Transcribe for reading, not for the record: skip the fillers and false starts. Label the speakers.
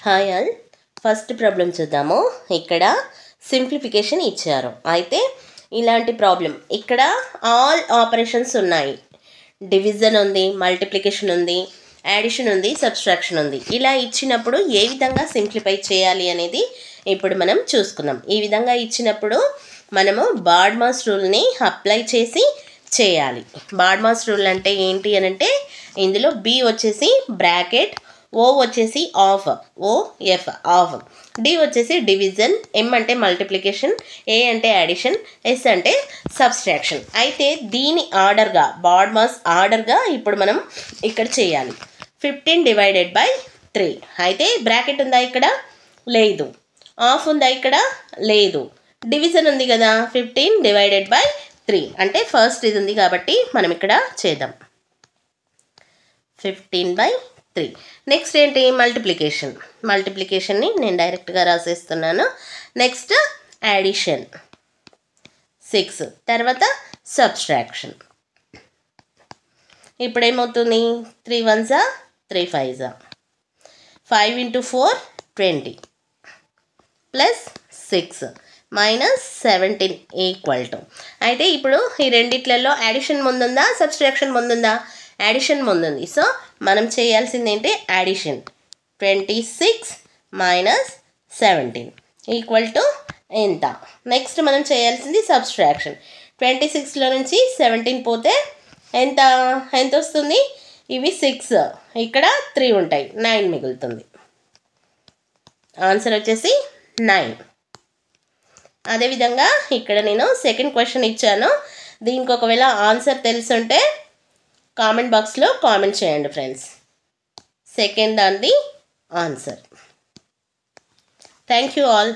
Speaker 1: Hi all, first problem చూద్దాము. ఇక్కడ simplification ఇచ్చారు. అయితే ఇలాంటి ప్రాబ్లం ఇక్కడ ఆల్ ఆపరేషన్స్ ఉన్నాయి. డివిజన్ ఉంది, మల్టిప్లికేషన్ ఉంది, యాడిషన్ ఉంది, సబ్స్ట్రాక్షన్ ఉంది. ఇలా ఇచ్చినప్పుడు ఏ విధంగా సింప్లిఫై చేయాలి అనేది ఇప్పుడు మనం చూసుకుందాం. ఈ విధంగా ఇచ్చినప్పుడు మనము బాడ్మాస్ రూల్ని అప్లై చేసి చేయాలి. బాడ్మాస్ రూల్ అంటే ఏంటి అని అంటే ఇందులో బి వచ్చేసి బ్రాకెట్, ఓ వచ్చేసి ఆఫ్, ఓఎఫ్ ఆఫ్, డి వచ్చేసి డివిజన్, ఎం అంటే మల్టిప్లికేషన్, ఏ అంటే యాడిషన్, ఎస్ అంటే సబ్స్ట్రాక్షన్. అయితే దీని ఆర్డర్గా బాడ్మాస్ ఆర్డర్గా ఇప్పుడు మనం ఇక్కడ చేయాలి. 15/3. అయితే బ్రాకెట్ ఉందా ఇక్కడ? లేదు. ఆఫ్ ఉందా ఇక్కడ? లేదు. డివిజన్ ఉంది కదా, 15/3 అంటే ఫస్ట్ ఇది ఉంది కాబట్టి మనం ఇక్కడ చేద్దాం 15/3. నెక్స్ట్ ఏంటి? మల్టిప్లికేషన్. మల్టిప్లికేషన్ని నేను డైరెక్ట్గా రాసేస్తున్నాను. నెక్స్ట్ యాడిషన్ 6, తర్వాత సబ్స్ట్రాక్షన్. ఇప్పుడు ఏమవుతుంది? 3 1s 3 5s, 5 × 4 20 plus 6 minus 17 equal to. అయితే ఇప్పుడు ఈ రెండిట్లలో యాడిషన్ ముందుందా, సబ్స్ట్రాక్షన్ ముందుందా? యాడిషన్ ముందుంది. సో మనం చేయాల్సింది ఏంటి? యాడిషన్. 26 మైనస్ 17 ఈక్వల్ టు ఎంత? నెక్స్ట్ మనం చేయాల్సింది సబ్స్ట్రాక్షన్. 26లో నుంచి 17 పోతే ఎంత వస్తుంది? ఇవి 6, ఇక్కడ 3 ఉంటాయి, 9 మిగులుతుంది. ఆన్సర్ వచ్చేసి 9. అదేవిధంగా ఇక్కడ నేను సెకండ్ క్వశ్చన్ ఇచ్చాను. దీనికి ఒకవేళ ఆన్సర్ తెలుసుంటే కామెంట్ బాక్స్లో కామెంట్ చేయండి ఫ్రెండ్స్. సెకండ్ దాన్ని ఆన్సర్. Thank you all.